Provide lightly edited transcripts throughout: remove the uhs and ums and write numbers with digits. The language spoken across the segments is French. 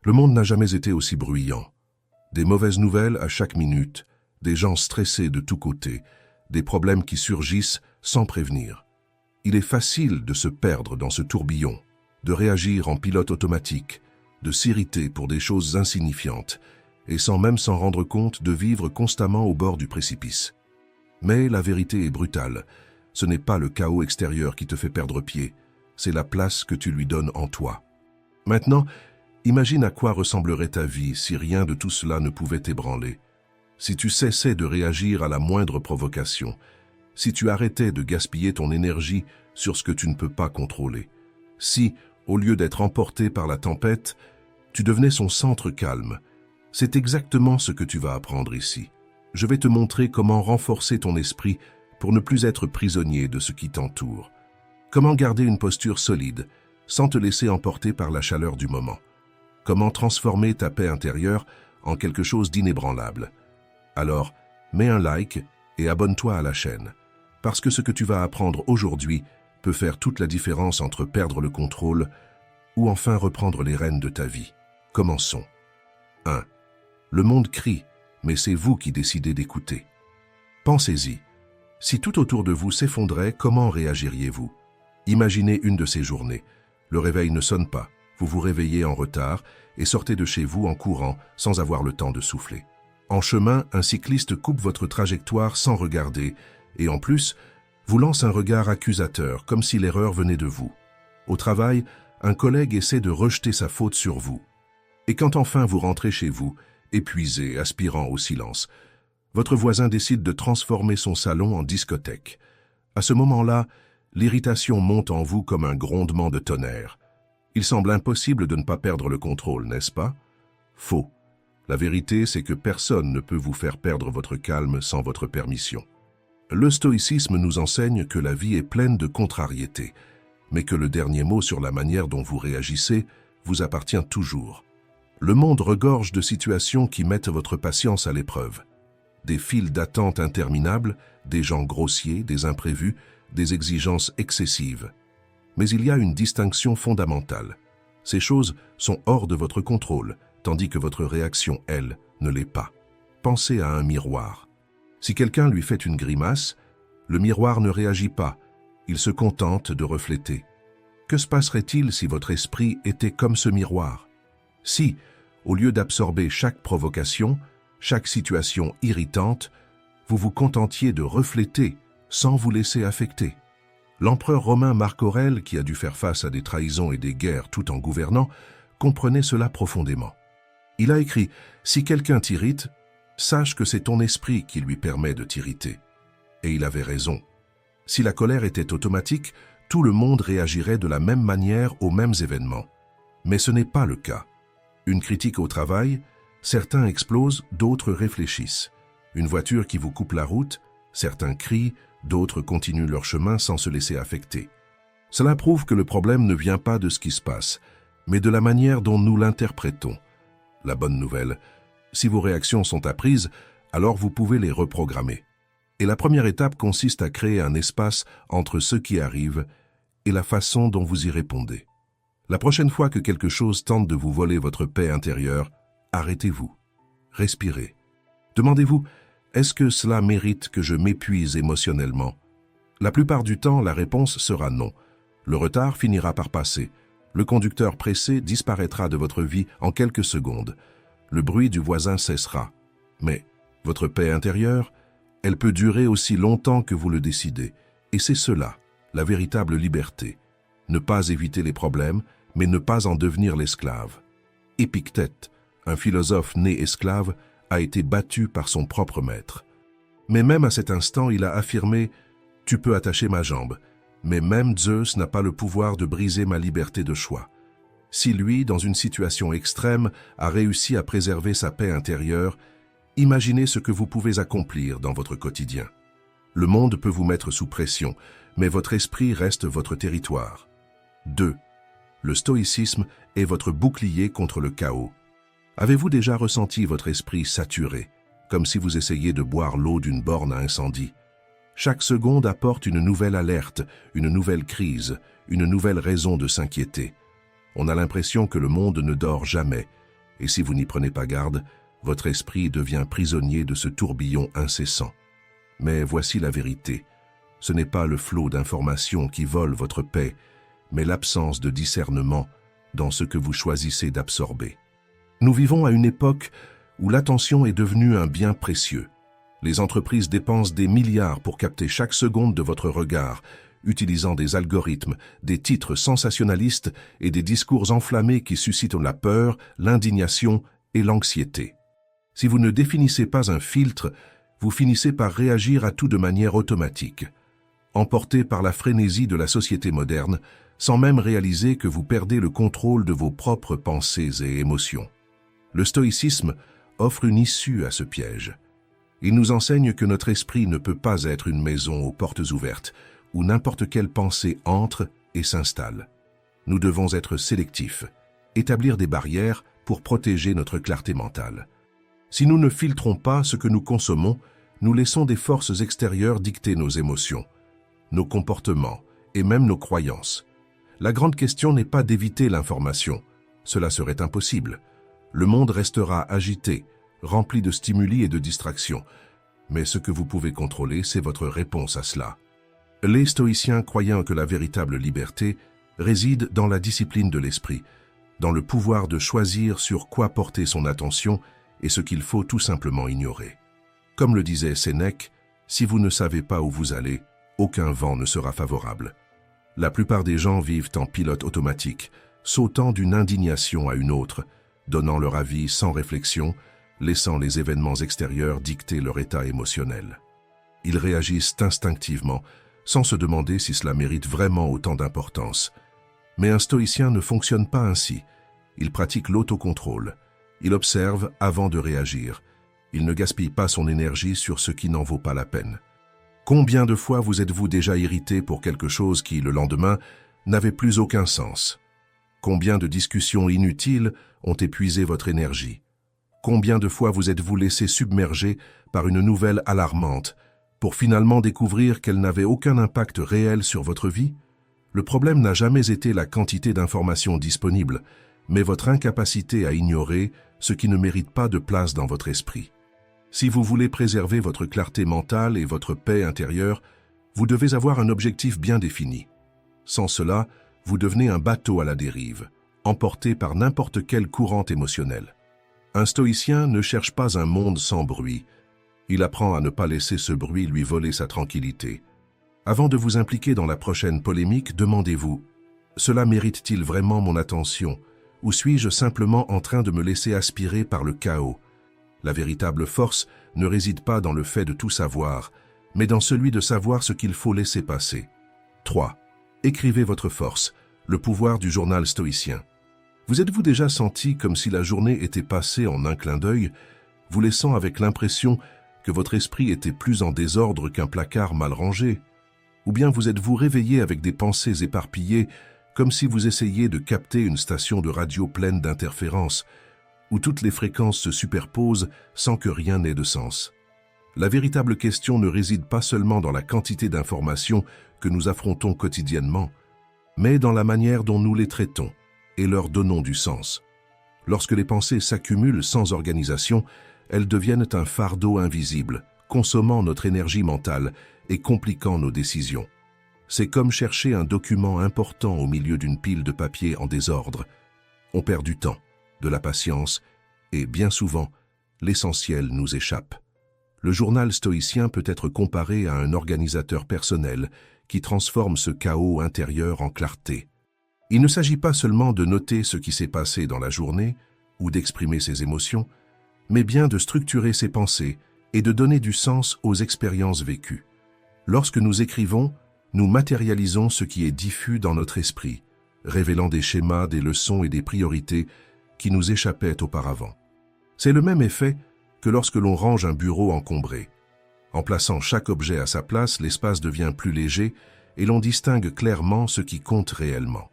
Le monde n'a jamais été aussi bruyant. Des mauvaises nouvelles à chaque minute, des gens stressés de tous côtés, des problèmes qui surgissent sans prévenir. Il est facile de se perdre dans ce tourbillon, de réagir en pilote automatique, de s'irriter pour des choses insignifiantes, et sans même s'en rendre compte de vivre constamment au bord du précipice. Mais la vérité est brutale. Ce n'est pas le chaos extérieur qui te fait perdre pied, c'est la place que tu lui donnes en toi. Maintenant, imagine à quoi ressemblerait ta vie si rien de tout cela ne pouvait t'ébranler. Si tu cessais de réagir à la moindre provocation, si tu arrêtais de gaspiller ton énergie sur ce que tu ne peux pas contrôler, si, au lieu d'être emporté par la tempête, tu devenais son centre calme. C'est exactement ce que tu vas apprendre ici. Je vais te montrer comment renforcer ton esprit pour ne plus être prisonnier de ce qui t'entoure. Comment garder une posture solide, sans te laisser emporter par la chaleur du moment. Comment transformer ta paix intérieure en quelque chose d'inébranlable. Alors, mets un like et abonne-toi à la chaîne, parce que ce que tu vas apprendre aujourd'hui peut faire toute la différence entre perdre le contrôle ou enfin reprendre les rênes de ta vie. Commençons. 1. Le monde crie, mais c'est vous qui décidez d'écouter. Pensez-y. Si tout autour de vous s'effondrait, comment réagiriez-vous? Imaginez une de ces journées. Le réveil ne sonne pas, vous vous réveillez en retard et sortez de chez vous en courant sans avoir le temps de souffler. En chemin, un cycliste coupe votre trajectoire sans regarder et en plus, vous lance un regard accusateur comme si l'erreur venait de vous. Au travail, un collègue essaie de rejeter sa faute sur vous. Et quand enfin vous rentrez chez vous, épuisé, aspirant au silence, votre voisin décide de transformer son salon en discothèque. À ce moment-là, l'irritation monte en vous comme un grondement de tonnerre. Il semble impossible de ne pas perdre le contrôle, n'est-ce pas? Faux. La vérité, c'est que personne ne peut vous faire perdre votre calme sans votre permission. Le stoïcisme nous enseigne que la vie est pleine de contrariétés, mais que le dernier mot sur la manière dont vous réagissez vous appartient toujours. Le monde regorge de situations qui mettent votre patience à l'épreuve. Des files d'attente interminables, des gens grossiers, des imprévus, des exigences excessives. Mais il y a une distinction fondamentale. Ces choses sont hors de votre contrôle, tandis que votre réaction, elle, ne l'est pas. Pensez à un miroir. Si quelqu'un lui fait une grimace, le miroir ne réagit pas, il se contente de refléter. Que se passerait-il si votre esprit était comme ce miroir? Si, au lieu d'absorber chaque provocation, chaque situation irritante, vous vous contentiez de refléter sans vous laisser affecter. L'empereur romain Marc Aurèle, qui a dû faire face à des trahisons et des guerres tout en gouvernant, comprenait cela profondément. Il a écrit « Si quelqu'un t'irrite, sache que c'est ton esprit qui lui permet de t'irriter. » Et il avait raison. Si la colère était automatique, tout le monde réagirait de la même manière aux mêmes événements. Mais ce n'est pas le cas. Une critique au travail, certains explosent, d'autres réfléchissent. Une voiture qui vous coupe la route, certains crient, d'autres continuent leur chemin sans se laisser affecter. Cela prouve que le problème ne vient pas de ce qui se passe, mais de la manière dont nous l'interprétons. La bonne nouvelle, si vos réactions sont apprises, alors vous pouvez les reprogrammer. Et la première étape consiste à créer un espace entre ce qui arrive et la façon dont vous y répondez. La prochaine fois que quelque chose tente de vous voler votre paix intérieure, arrêtez-vous. Respirez. Demandez-vous, est-ce que cela mérite que je m'épuise émotionnellement? La plupart du temps, la réponse sera non. Le retard finira par passer. Le conducteur pressé disparaîtra de votre vie en quelques secondes. Le bruit du voisin cessera. Mais votre paix intérieure, elle peut durer aussi longtemps que vous le décidez. Et c'est cela, la véritable liberté. Ne pas éviter les problèmes, mais ne pas en devenir l'esclave. Épictète, un philosophe né esclave, a été battu par son propre maître. Mais même à cet instant, il a affirmé « Tu peux attacher ma jambe, mais même Zeus n'a pas le pouvoir de briser ma liberté de choix. » Si lui, dans une situation extrême, a réussi à préserver sa paix intérieure, imaginez ce que vous pouvez accomplir dans votre quotidien. Le monde peut vous mettre sous pression, mais votre esprit reste votre territoire. 2. Le stoïcisme est votre bouclier contre le chaos. Avez-vous déjà ressenti votre esprit saturé, comme si vous essayiez de boire l'eau d'une borne à incendie? Chaque seconde apporte une nouvelle alerte, une nouvelle crise, une nouvelle raison de s'inquiéter. On a l'impression que le monde ne dort jamais, et si vous n'y prenez pas garde, votre esprit devient prisonnier de ce tourbillon incessant. Mais voici la vérité. Ce n'est pas le flot d'informations qui vole votre paix, mais l'absence de discernement dans ce que vous choisissez d'absorber. Nous vivons à une époque où l'attention est devenue un bien précieux. Les entreprises dépensent des milliards pour capter chaque seconde de votre regard, utilisant des algorithmes, des titres sensationnalistes et des discours enflammés qui suscitent la peur, l'indignation et l'anxiété. Si vous ne définissez pas un filtre, vous finissez par réagir à tout de manière automatique, emporté par la frénésie de la société moderne, sans même réaliser que vous perdez le contrôle de vos propres pensées et émotions. Le stoïcisme offre une issue à ce piège. Il nous enseigne que notre esprit ne peut pas être une maison aux portes ouvertes, où n'importe quelle pensée entre et s'installe. Nous devons être sélectifs, établir des barrières pour protéger notre clarté mentale. Si nous ne filtrons pas ce que nous consommons, nous laissons des forces extérieures dicter nos émotions, nos comportements et même nos croyances. La grande question n'est pas d'éviter l'information. Cela serait impossible. Le monde restera agité, rempli de stimuli et de distractions. Mais ce que vous pouvez contrôler, c'est votre réponse à cela. Les stoïciens croyaient que la véritable liberté réside dans la discipline de l'esprit, dans le pouvoir de choisir sur quoi porter son attention et ce qu'il faut tout simplement ignorer. Comme le disait Sénèque, si vous ne savez pas où vous allez, aucun vent ne sera favorable. La plupart des gens vivent en pilote automatique, sautant d'une indignation à une autre, donnant leur avis sans réflexion, laissant les événements extérieurs dicter leur état émotionnel. Ils réagissent instinctivement, sans se demander si cela mérite vraiment autant d'importance. Mais un stoïcien ne fonctionne pas ainsi. Il pratique l'autocontrôle. Il observe avant de réagir. Il ne gaspille pas son énergie sur ce qui n'en vaut pas la peine. Combien de fois vous êtes-vous déjà irrité pour quelque chose qui, le lendemain, n'avait plus aucun sens? Combien de discussions inutiles ont épuisé votre énergie? Combien de fois vous êtes-vous laissé submerger par une nouvelle alarmante pour finalement découvrir qu'elle n'avait aucun impact réel sur votre vie? Le problème n'a jamais été la quantité d'informations disponibles, mais votre incapacité à ignorer ce qui ne mérite pas de place dans votre esprit. Si vous voulez préserver votre clarté mentale et votre paix intérieure, vous devez avoir un objectif bien défini. Sans cela, vous devenez un bateau à la dérive, emporté par n'importe quel courant émotionnel. Un stoïcien ne cherche pas un monde sans bruit. Il apprend à ne pas laisser ce bruit lui voler sa tranquillité. Avant de vous impliquer dans la prochaine polémique, demandez-vous « Cela mérite-t-il vraiment mon attention ? Ou suis-je simplement en train de me laisser aspirer par le chaos ?» La véritable force ne réside pas dans le fait de tout savoir, mais dans celui de savoir ce qu'il faut laisser passer. 3. Écrivez votre force, le pouvoir du journal stoïcien. Vous êtes-vous déjà senti comme si la journée était passée en un clin d'œil, vous laissant avec l'impression que votre esprit était plus en désordre qu'un placard mal rangé? Ou bien vous êtes-vous réveillé avec des pensées éparpillées, comme si vous essayiez de capter une station de radio pleine d'interférences, où toutes les fréquences se superposent sans que rien n'ait de sens? La véritable question ne réside pas seulement dans la quantité d'informations que nous affrontons quotidiennement, mais dans la manière dont nous les traitons et leur donnons du sens. Lorsque les pensées s'accumulent sans organisation, elles deviennent un fardeau invisible, consommant notre énergie mentale et compliquant nos décisions. C'est comme chercher un document important au milieu d'une pile de papier en désordre. On perd du temps, de la patience, et bien souvent, l'essentiel nous échappe. Le journal stoïcien peut être comparé à un organisateur personnel qui transforme ce chaos intérieur en clarté. Il ne s'agit pas seulement de noter ce qui s'est passé dans la journée ou d'exprimer ses émotions, mais bien de structurer ses pensées et de donner du sens aux expériences vécues. Lorsque nous écrivons, nous matérialisons ce qui est diffus dans notre esprit, révélant des schémas, des leçons et des priorités qui nous échappaient auparavant. C'est le même effet que lorsque l'on range un bureau encombré. En plaçant chaque objet à sa place, l'espace devient plus léger et l'on distingue clairement ce qui compte réellement.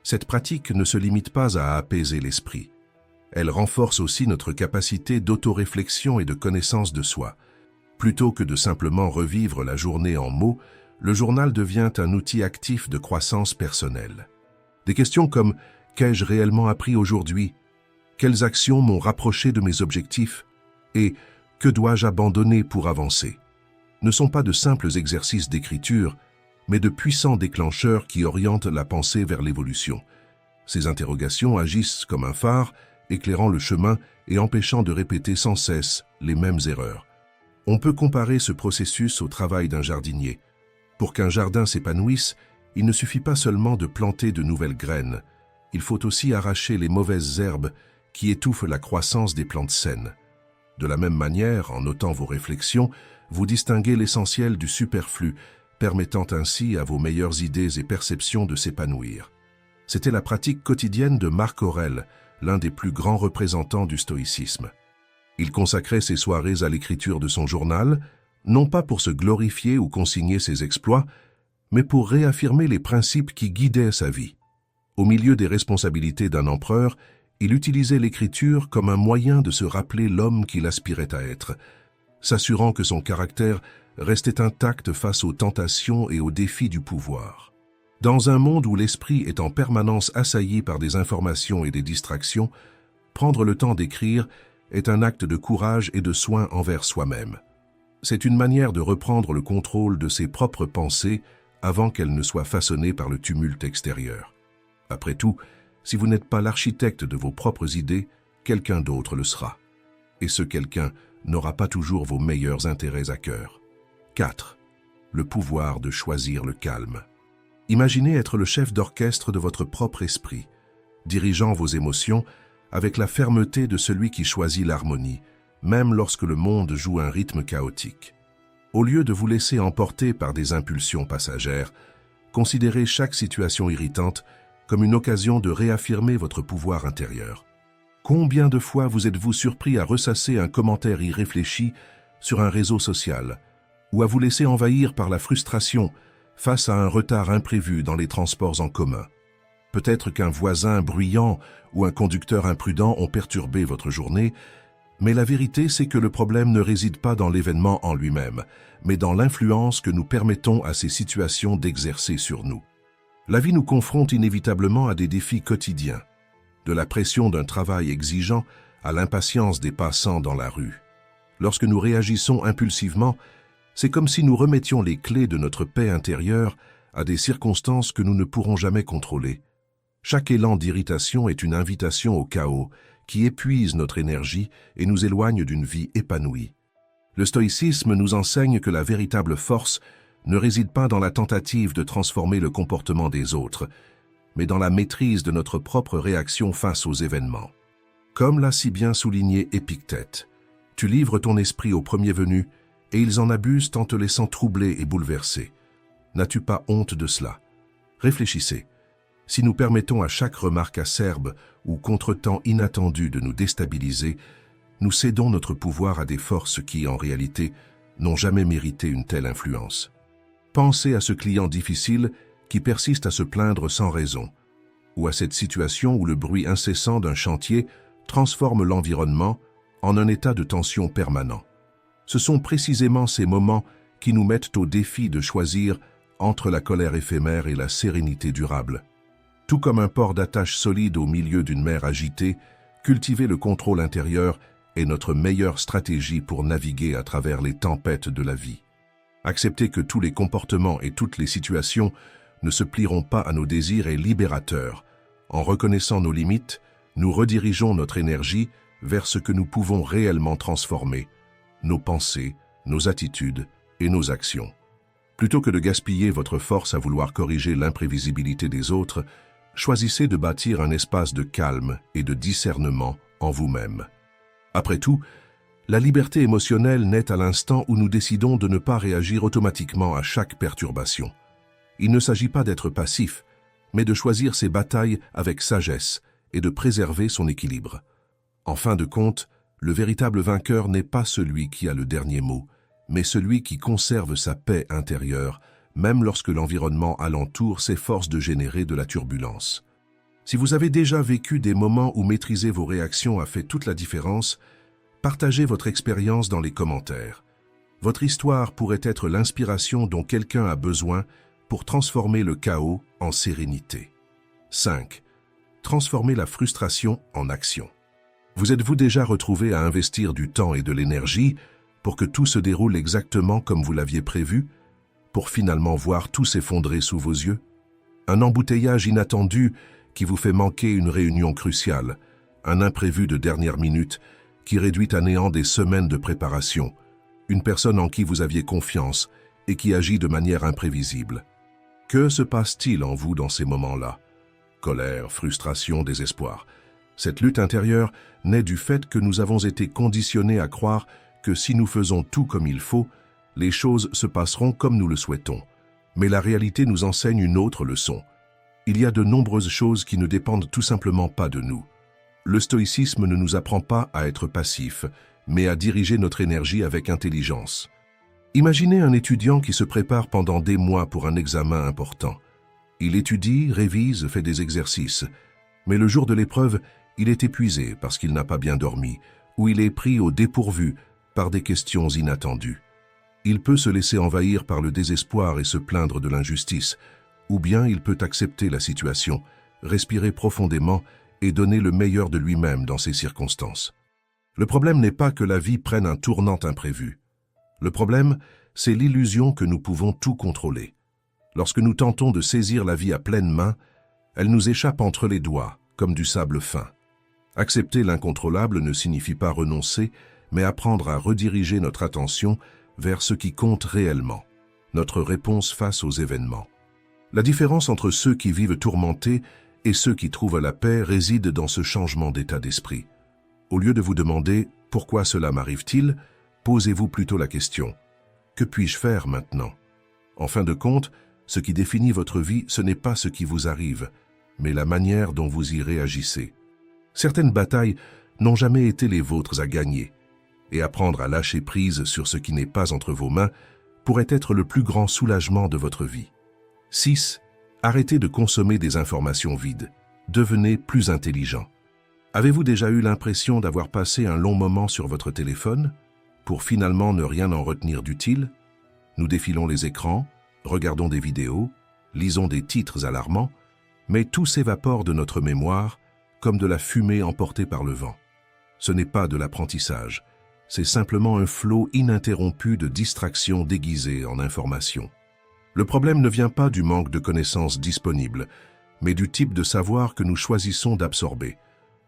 Cette pratique ne se limite pas à apaiser l'esprit. Elle renforce aussi notre capacité d'autoréflexion et de connaissance de soi. Plutôt que de simplement revivre la journée en mots, le journal devient un outil actif de croissance personnelle. Des questions comme « Qu'ai-je réellement appris aujourd'hui ? Quelles actions m'ont rapproché de mes objectifs? Et que dois-je abandonner pour avancer? Ne sont pas de simples exercices d'écriture, mais de puissants déclencheurs qui orientent la pensée vers l'évolution. Ces interrogations agissent comme un phare, éclairant le chemin et empêchant de répéter sans cesse les mêmes erreurs. On peut comparer ce processus au travail d'un jardinier. Pour qu'un jardin s'épanouisse, il ne suffit pas seulement de planter de nouvelles graines. Il faut aussi arracher les mauvaises herbes qui étouffent la croissance des plantes saines. De la même manière, en notant vos réflexions, vous distinguez l'essentiel du superflu, permettant ainsi à vos meilleures idées et perceptions de s'épanouir. C'était la pratique quotidienne de Marc Aurèle, l'un des plus grands représentants du stoïcisme. Il consacrait ses soirées à l'écriture de son journal, non pas pour se glorifier ou consigner ses exploits, mais pour réaffirmer les principes qui guidaient sa vie. Au milieu des responsabilités d'un empereur, il utilisait l'écriture comme un moyen de se rappeler l'homme qu'il aspirait à être, s'assurant que son caractère restait intact face aux tentations et aux défis du pouvoir. Dans un monde où l'esprit est en permanence assailli par des informations et des distractions, prendre le temps d'écrire est un acte de courage et de soin envers soi-même. C'est une manière de reprendre le contrôle de ses propres pensées avant qu'elles ne soient façonnées par le tumulte extérieur. Après tout, si vous n'êtes pas l'architecte de vos propres idées, quelqu'un d'autre le sera. Et ce quelqu'un n'aura pas toujours vos meilleurs intérêts à cœur. 4. Le pouvoir de choisir le calme. Imaginez être le chef d'orchestre de votre propre esprit, dirigeant vos émotions avec la fermeté de celui qui choisit l'harmonie, même lorsque le monde joue un rythme chaotique. Au lieu de vous laisser emporter par des impulsions passagères, considérez chaque situation irritante comme une occasion de réaffirmer votre pouvoir intérieur. Combien de fois vous êtes-vous surpris à ressasser un commentaire irréfléchi sur un réseau social, ou à vous laisser envahir par la frustration face à un retard imprévu dans les transports en commun? Peut-être qu'un voisin bruyant ou un conducteur imprudent ont perturbé votre journée, mais la vérité c'est que le problème ne réside pas dans l'événement en lui-même, mais dans l'influence que nous permettons à ces situations d'exercer sur nous. La vie nous confronte inévitablement à des défis quotidiens, de la pression d'un travail exigeant à l'impatience des passants dans la rue. Lorsque nous réagissons impulsivement, c'est comme si nous remettions les clés de notre paix intérieure à des circonstances que nous ne pourrons jamais contrôler. Chaque élan d'irritation est une invitation au chaos qui épuise notre énergie et nous éloigne d'une vie épanouie. Le stoïcisme nous enseigne que la véritable force ne réside pas dans la tentative de transformer le comportement des autres, mais dans la maîtrise de notre propre réaction face aux événements. Comme l'a si bien souligné Épictète, tu livres ton esprit au premier venu et ils en abusent en te laissant troubler et bouleversé. N'as-tu pas honte de cela? Réfléchissez. Si nous permettons à chaque remarque acerbe ou contretemps inattendu de nous déstabiliser, nous cédons notre pouvoir à des forces qui, en réalité, n'ont jamais mérité une telle influence. Pensez à ce client difficile qui persiste à se plaindre sans raison, ou à cette situation où le bruit incessant d'un chantier transforme l'environnement en un état de tension permanent. Ce sont précisément ces moments qui nous mettent au défi de choisir entre la colère éphémère et la sérénité durable. Tout comme un port d'attache solide au milieu d'une mer agitée, cultiver le contrôle intérieur est notre meilleure stratégie pour naviguer à travers les tempêtes de la vie. Accepter que tous les comportements et toutes les situations ne se plieront pas à nos désirs est libérateur. En reconnaissant nos limites, nous redirigeons notre énergie vers ce que nous pouvons réellement transformer, nos pensées, nos attitudes et nos actions. Plutôt que de gaspiller votre force à vouloir corriger l'imprévisibilité des autres, choisissez de bâtir un espace de calme et de discernement en vous-même. Après tout, la liberté émotionnelle naît à l'instant où nous décidons de ne pas réagir automatiquement à chaque perturbation. Il ne s'agit pas d'être passif, mais de choisir ses batailles avec sagesse et de préserver son équilibre. En fin de compte, le véritable vainqueur n'est pas celui qui a le dernier mot, mais celui qui conserve sa paix intérieure, même lorsque l'environnement alentour s'efforce de générer de la turbulence. Si vous avez déjà vécu des moments où maîtriser vos réactions a fait toute la différence, partagez votre expérience dans les commentaires. Votre histoire pourrait être l'inspiration dont quelqu'un a besoin pour transformer le chaos en sérénité. 5. Transformer la frustration en action. Vous êtes-vous déjà retrouvé à investir du temps et de l'énergie pour que tout se déroule exactement comme vous l'aviez prévu, pour finalement voir tout s'effondrer sous vos yeux? Un embouteillage inattendu qui vous fait manquer une réunion cruciale, un imprévu de dernière minute qui réduit à néant des semaines de préparation, une personne en qui vous aviez confiance et qui agit de manière imprévisible. Que se passe-t-il en vous dans ces moments-là? Colère, frustration, désespoir. Cette lutte intérieure naît du fait que nous avons été conditionnés à croire que si nous faisons tout comme il faut, les choses se passeront comme nous le souhaitons. Mais la réalité nous enseigne une autre leçon. Il y a de nombreuses choses qui ne dépendent tout simplement pas de nous. Le stoïcisme ne nous apprend pas à être passifs, mais à diriger notre énergie avec intelligence. Imaginez un étudiant qui se prépare pendant des mois pour un examen important. Il étudie, révise, fait des exercices. Mais le jour de l'épreuve, il est épuisé parce qu'il n'a pas bien dormi, ou il est pris au dépourvu par des questions inattendues. Il peut se laisser envahir par le désespoir et se plaindre de l'injustice, ou bien il peut accepter la situation, respirer profondément et donner le meilleur de lui-même dans ces circonstances. Le problème n'est pas que la vie prenne un tournant imprévu. Le problème, c'est l'illusion que nous pouvons tout contrôler. Lorsque nous tentons de saisir la vie à pleine main, elle nous échappe entre les doigts, comme du sable fin. Accepter l'incontrôlable ne signifie pas renoncer, mais apprendre à rediriger notre attention vers ce qui compte réellement, notre réponse face aux événements. La différence entre ceux qui vivent tourmentés et ceux qui trouvent la paix réside dans ce changement d'état d'esprit. Au lieu de vous demander « Pourquoi cela m'arrive-t-il ?», posez-vous plutôt la question « Que puis-je faire maintenant ?» En fin de compte, ce qui définit votre vie, ce n'est pas ce qui vous arrive, mais la manière dont vous y réagissez. Certaines batailles n'ont jamais été les vôtres à gagner, et apprendre à lâcher prise sur ce qui n'est pas entre vos mains pourrait être le plus grand soulagement de votre vie. 6. Arrêtez de consommer des informations vides. Devenez plus intelligent. Avez-vous déjà eu l'impression d'avoir passé un long moment sur votre téléphone pour finalement ne rien en retenir d'utile? Nous défilons les écrans, regardons des vidéos, lisons des titres alarmants, mais tout s'évapore de notre mémoire comme de la fumée emportée par le vent. Ce n'est pas de l'apprentissage, c'est simplement un flot ininterrompu de distractions déguisées en informations. Le problème ne vient pas du manque de connaissances disponibles, mais du type de savoir que nous choisissons d'absorber.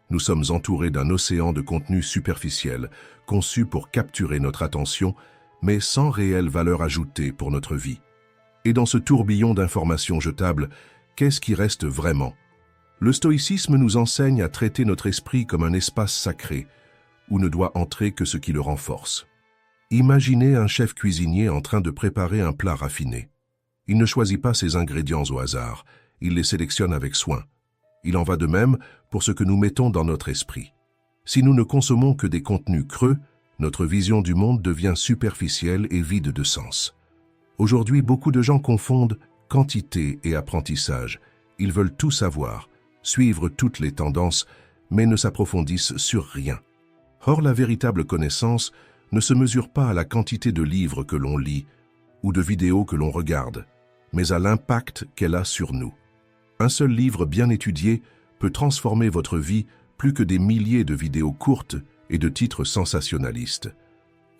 Nous sommes entourés d'un océan de contenu superficiel, conçu pour capturer notre attention, mais sans réelle valeur ajoutée pour notre vie. Et dans ce tourbillon d'informations jetables, qu'est-ce qui reste vraiment? Le stoïcisme nous enseigne à traiter notre esprit comme un espace sacré, où ne doit entrer que ce qui le renforce. Imaginez un chef cuisinier en train de préparer un plat raffiné. Il ne choisit pas ses ingrédients au hasard, il les sélectionne avec soin. Il en va de même pour ce que nous mettons dans notre esprit. Si nous ne consommons que des contenus creux, notre vision du monde devient superficielle et vide de sens. Aujourd'hui, beaucoup de gens confondent quantité et apprentissage. Ils veulent tout savoir, suivre toutes les tendances, mais ne s'approfondissent sur rien. Or, la véritable connaissance ne se mesure pas à la quantité de livres que l'on lit ou de vidéos que l'on regarde, mais à l'impact qu'elle a sur nous. Un seul livre bien étudié peut transformer votre vie plus que des milliers de vidéos courtes et de titres sensationnalistes.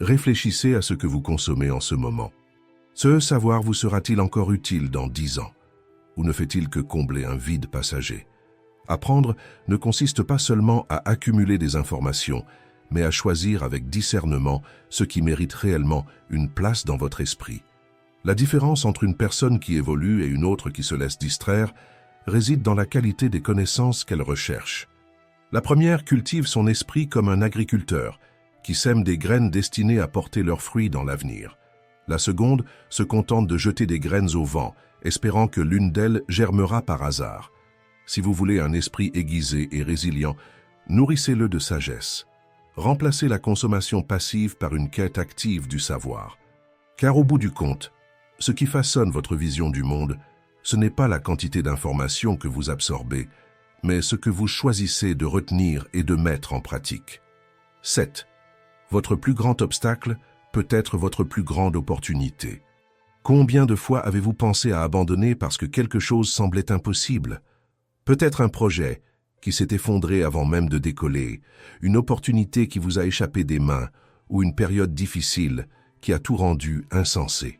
Réfléchissez à ce que vous consommez en ce moment. Ce savoir vous sera-t-il encore utile dans 10 ans? Ou ne fait-il que combler un vide passager? Apprendre ne consiste pas seulement à accumuler des informations, mais à choisir avec discernement ce qui mérite réellement une place dans votre esprit. La différence entre une personne qui évolue et une autre qui se laisse distraire réside dans la qualité des connaissances qu'elle recherche. La première cultive son esprit comme un agriculteur qui sème des graines destinées à porter leurs fruits dans l'avenir. La seconde se contente de jeter des graines au vent, espérant que l'une d'elles germera par hasard. Si vous voulez un esprit aiguisé et résilient, nourrissez-le de sagesse. Remplacez la consommation passive par une quête active du savoir. Car au bout du compte, ce qui façonne votre vision du monde, ce n'est pas la quantité d'informations que vous absorbez, mais ce que vous choisissez de retenir et de mettre en pratique. 7. Votre plus grand obstacle peut être votre plus grande opportunité. Combien de fois avez-vous pensé à abandonner parce que quelque chose semblait impossible? Peut-être un projet qui s'est effondré avant même de décoller, une opportunité qui vous a échappé des mains ou une période difficile qui a tout rendu insensé.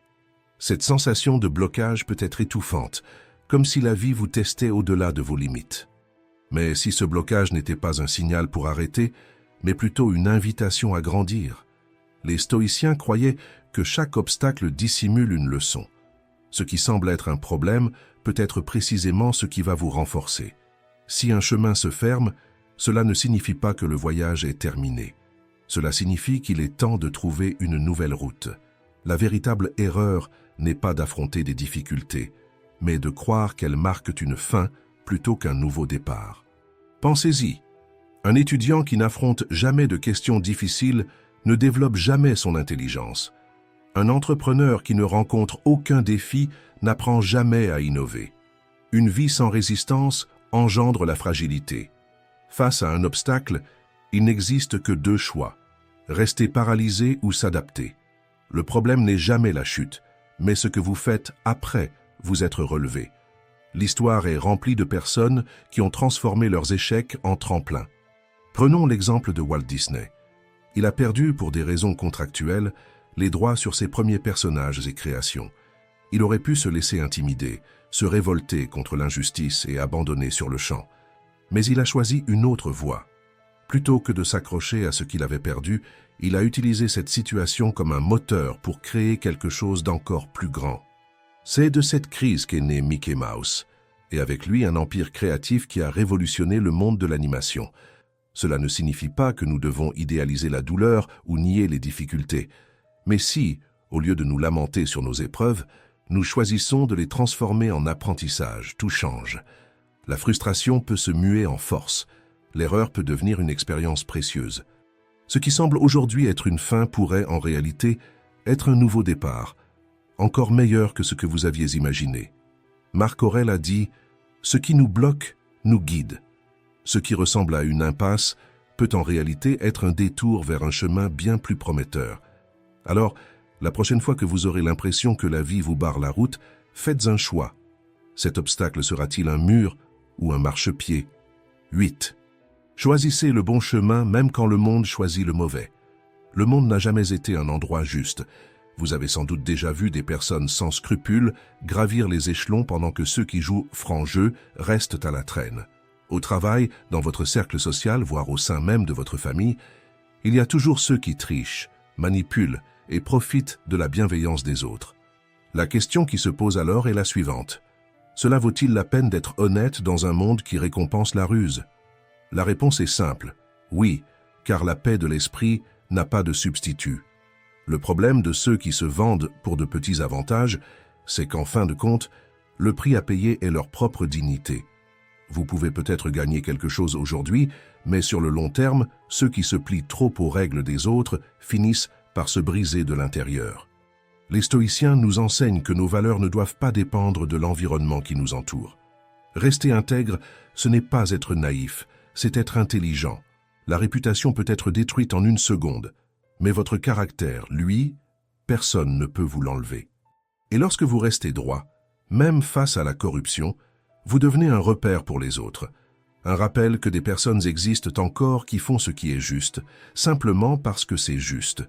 Cette sensation de blocage peut être étouffante, comme si la vie vous testait au-delà de vos limites. Mais si ce blocage n'était pas un signal pour arrêter, mais plutôt une invitation à grandir, les stoïciens croyaient que chaque obstacle dissimule une leçon. Ce qui semble être un problème peut être précisément ce qui va vous renforcer. Si un chemin se ferme, cela ne signifie pas que le voyage est terminé. Cela signifie qu'il est temps de trouver une nouvelle route. La véritable erreur n'est pas d'affronter des difficultés, mais de croire qu'elles marquent une fin plutôt qu'un nouveau départ. Pensez-y, un étudiant qui n'affronte jamais de questions difficiles ne développe jamais son intelligence. Un entrepreneur qui ne rencontre aucun défi n'apprend jamais à innover. Une vie sans résistance engendre la fragilité. Face à un obstacle, il n'existe que deux choix, rester paralysé ou s'adapter. Le problème n'est jamais la chute, mais ce que vous faites après vous être relevé. L'histoire est remplie de personnes qui ont transformé leurs échecs en tremplin. Prenons l'exemple de Walt Disney. Il a perdu, pour des raisons contractuelles, les droits sur ses premiers personnages et créations. Il aurait pu se laisser intimider, se révolter contre l'injustice et abandonner sur le champ. Mais il a choisi une autre voie. Plutôt que de s'accrocher à ce qu'il avait perdu, il a utilisé cette situation comme un moteur pour créer quelque chose d'encore plus grand. C'est de cette crise qu'est né Mickey Mouse, et avec lui un empire créatif qui a révolutionné le monde de l'animation. Cela ne signifie pas que nous devons idéaliser la douleur ou nier les difficultés. Mais si, au lieu de nous lamenter sur nos épreuves, nous choisissons de les transformer en apprentissage, tout change. La frustration peut se muer en force. L'erreur peut devenir une expérience précieuse. Ce qui semble aujourd'hui être une fin pourrait, en réalité, être un nouveau départ, encore meilleur que ce que vous aviez imaginé. Marc Aurèle a dit « Ce qui nous bloque nous guide ». Ce qui ressemble à une impasse peut en réalité être un détour vers un chemin bien plus prometteur. Alors, la prochaine fois que vous aurez l'impression que la vie vous barre la route, faites un choix. Cet obstacle sera-t-il un mur ou un marchepied? 8. Choisissez le bon chemin même quand le monde choisit le mauvais. Le monde n'a jamais été un endroit juste. Vous avez sans doute déjà vu des personnes sans scrupules gravir les échelons pendant que ceux qui jouent franc-jeu restent à la traîne. Au travail, dans votre cercle social, voire au sein même de votre famille, il y a toujours ceux qui trichent, manipulent et profitent de la bienveillance des autres. La question qui se pose alors est la suivante. Cela vaut-il la peine d'être honnête dans un monde qui récompense la ruse? La réponse est simple, oui, car la paix de l'esprit n'a pas de substitut. Le problème de ceux qui se vendent pour de petits avantages, c'est qu'en fin de compte, le prix à payer est leur propre dignité. Vous pouvez peut-être gagner quelque chose aujourd'hui, mais sur le long terme, ceux qui se plient trop aux règles des autres finissent par se briser de l'intérieur. Les stoïciens nous enseignent que nos valeurs ne doivent pas dépendre de l'environnement qui nous entoure. Rester intègre, ce n'est pas être naïf, c'est être intelligent. La réputation peut être détruite en une seconde, mais votre caractère, lui, personne ne peut vous l'enlever. Et lorsque vous restez droit, même face à la corruption, vous devenez un repère pour les autres. Un rappel que des personnes existent encore qui font ce qui est juste, simplement parce que c'est juste,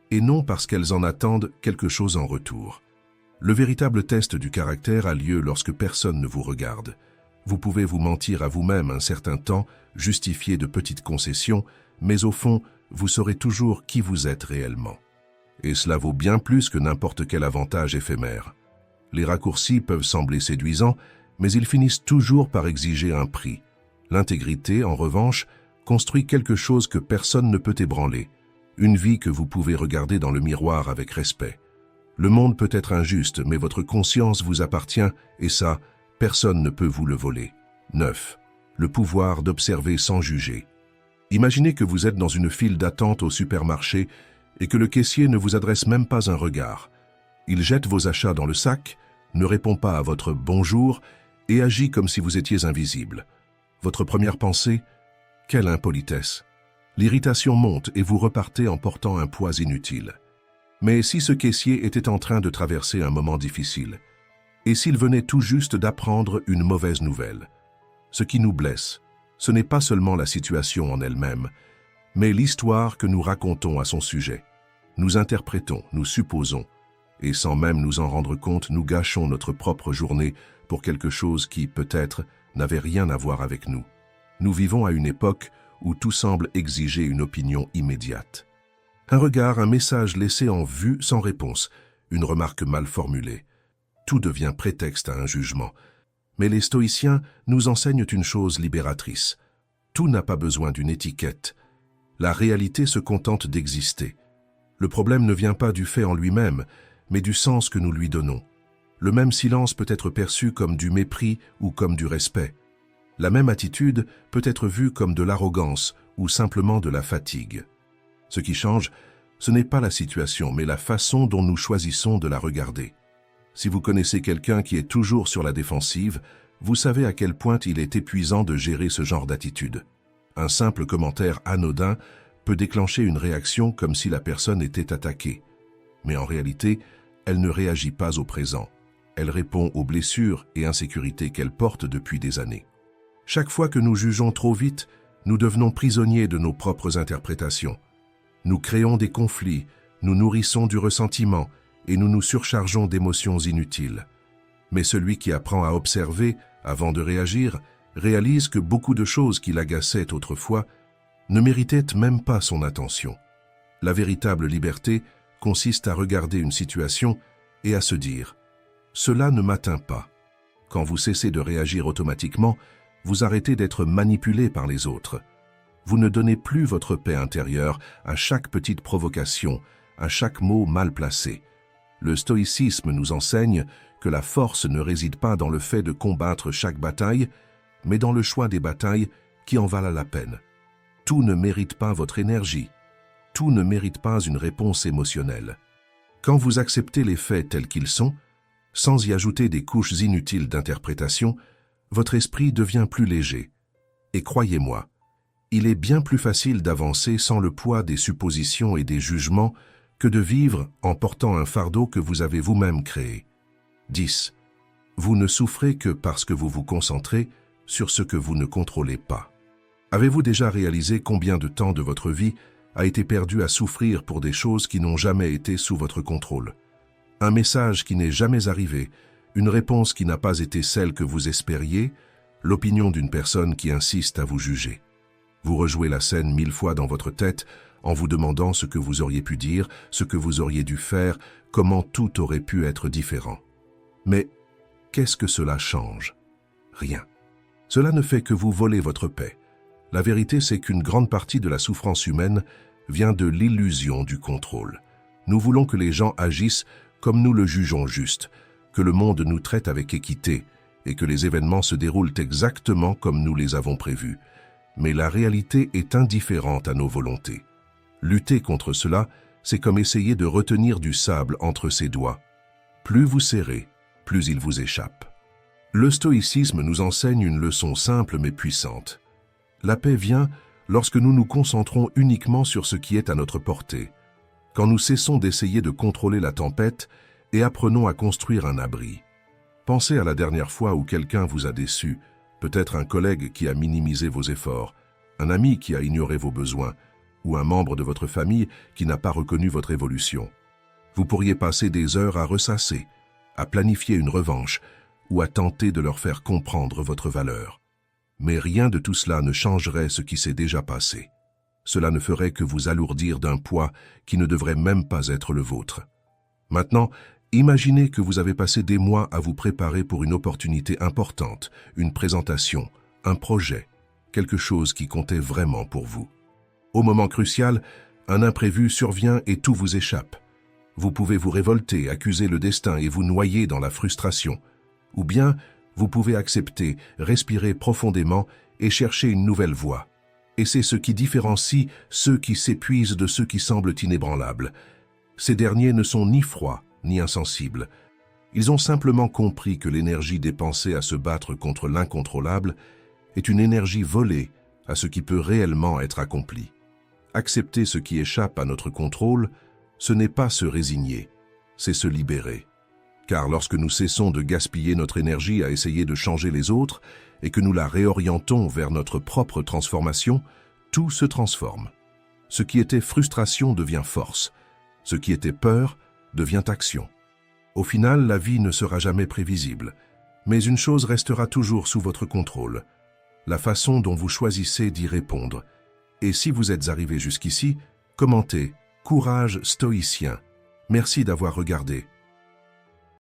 et non parce qu'elles en attendent quelque chose en retour. Le véritable test du caractère a lieu lorsque personne ne vous regarde. Vous pouvez vous mentir à vous-même un certain temps, justifier de petites concessions, mais au fond, vous saurez toujours qui vous êtes réellement. Et cela vaut bien plus que n'importe quel avantage éphémère. Les raccourcis peuvent sembler séduisants, mais ils finissent toujours par exiger un prix. L'intégrité, en revanche, construit quelque chose que personne ne peut ébranler, une vie que vous pouvez regarder dans le miroir avec respect. Le monde peut être injuste, mais votre conscience vous appartient, et ça, personne ne peut vous le voler. 9. Le pouvoir d'observer sans juger. Imaginez que vous êtes dans une file d'attente au supermarché et que le caissier ne vous adresse même pas un regard. Il jette vos achats dans le sac, ne répond pas à votre « bonjour » et agit comme si vous étiez invisible. Votre première pensée? Quelle impolitesse! L'irritation monte et vous repartez en portant un poids inutile. Mais si ce caissier était en train de traverser un moment difficile, et s'il venait tout juste d'apprendre une mauvaise nouvelle, ce qui nous blesse, Ce n'est pas seulement la situation en elle-même, mais l'histoire que nous racontons à son sujet. Nous interprétons, nous supposons, et sans même nous en rendre compte, nous gâchons notre propre journée pour quelque chose qui, peut-être, n'avait rien à voir avec nous. Nous vivons à une époque où tout semble exiger une opinion immédiate. Un regard, un message laissé en vue sans réponse, une remarque mal formulée. Tout devient prétexte à un jugement. Mais les stoïciens nous enseignent une chose libératrice. Tout n'a pas besoin d'une étiquette. La réalité se contente d'exister. Le problème ne vient pas du fait en lui-même, mais du sens que nous lui donnons. Le même silence peut être perçu comme du mépris ou comme du respect. La même attitude peut être vue comme de l'arrogance ou simplement de la fatigue. Ce qui change, ce n'est pas la situation, mais la façon dont nous choisissons de la regarder. Si vous connaissez quelqu'un qui est toujours sur la défensive, vous savez à quel point il est épuisant de gérer ce genre d'attitude. Un simple commentaire anodin peut déclencher une réaction comme si la personne était attaquée. Mais en réalité, elle ne réagit pas au présent. Elle répond aux blessures et insécurités qu'elle porte depuis des années. Chaque fois que nous jugeons trop vite, nous devenons prisonniers de nos propres interprétations. Nous créons des conflits, nous nourrissons du ressentiment et nous nous surchargeons d'émotions inutiles. Mais celui qui apprend à observer avant de réagir réalise que beaucoup de choses qui l'agaçaient autrefois ne méritaient même pas son attention. La véritable liberté consiste à regarder une situation et à se dire « Cela ne m'atteint pas ». Quand vous cessez de réagir automatiquement, vous arrêtez d'être manipulé par les autres. Vous ne donnez plus votre paix intérieure à chaque petite provocation, à chaque mot mal placé. Le stoïcisme nous enseigne que la force ne réside pas dans le fait de combattre chaque bataille, mais dans le choix des batailles qui en valent la peine. Tout ne mérite pas votre énergie. Tout ne mérite pas une réponse émotionnelle. Quand vous acceptez les faits tels qu'ils sont, sans y ajouter des couches inutiles d'interprétation, votre esprit devient plus léger. Et croyez-moi, il est bien plus facile d'avancer sans le poids des suppositions et des jugements que de vivre en portant un fardeau que vous avez vous-même créé. 10. Vous ne souffrez que parce que vous vous concentrez sur ce que vous ne contrôlez pas. Avez-vous déjà réalisé combien de temps de votre vie a été perdu à souffrir pour des choses qui n'ont jamais été sous votre contrôle? Un message qui n'est jamais arrivé, une réponse qui n'a pas été celle que vous espériez, l'opinion d'une personne qui insiste à vous juger. Vous rejouez la scène 1000 fois dans votre tête en vous demandant ce que vous auriez pu dire, ce que vous auriez dû faire, comment tout aurait pu être différent. Mais qu'est-ce que cela change? Rien. Cela ne fait que vous voler votre paix. La vérité, c'est qu'une grande partie de la souffrance humaine vient de l'illusion du contrôle. Nous voulons que les gens agissent comme nous le jugeons juste, que le monde nous traite avec équité et que les événements se déroulent exactement comme nous les avons prévus. Mais la réalité est indifférente à nos volontés. Lutter contre cela, c'est comme essayer de retenir du sable entre ses doigts. Plus vous serrez, plus il vous échappe. Le stoïcisme nous enseigne une leçon simple mais puissante. La paix vient lorsque nous nous concentrons uniquement sur ce qui est à notre portée, quand nous cessons d'essayer de contrôler la tempête et apprenons à construire un abri. Pensez à la dernière fois où quelqu'un vous a déçu, peut-être un collègue qui a minimisé vos efforts, un ami qui a ignoré vos besoins, ou un membre de votre famille qui n'a pas reconnu votre évolution. Vous pourriez passer des heures à ressasser, à planifier une revanche, ou à tenter de leur faire comprendre votre valeur. Mais rien de tout cela ne changerait ce qui s'est déjà passé. Cela ne ferait que vous alourdir d'un poids qui ne devrait même pas être le vôtre. Maintenant, imaginez que vous avez passé des mois à vous préparer pour une opportunité importante, une présentation, un projet, quelque chose qui comptait vraiment pour vous. Au moment crucial, un imprévu survient et tout vous échappe. Vous pouvez vous révolter, accuser le destin et vous noyer dans la frustration. Ou bien, vous pouvez accepter, respirer profondément et chercher une nouvelle voie. Et c'est ce qui différencie ceux qui s'épuisent de ceux qui semblent inébranlables. Ces derniers ne sont ni froids, ni insensibles. Ils ont simplement compris que l'énergie dépensée à se battre contre l'incontrôlable est une énergie volée à ce qui peut réellement être accompli. Accepter ce qui échappe à notre contrôle, ce n'est pas se résigner, c'est se libérer. Car lorsque nous cessons de gaspiller notre énergie à essayer de changer les autres et que nous la réorientons vers notre propre transformation, tout se transforme. Ce qui était frustration devient force. Ce qui était peur devient action. Au final, la vie ne sera jamais prévisible, mais une chose restera toujours sous votre contrôle, la façon dont vous choisissez d'y répondre. Et si vous êtes arrivé jusqu'ici, commentez « Courage stoïcien ». Merci d'avoir regardé.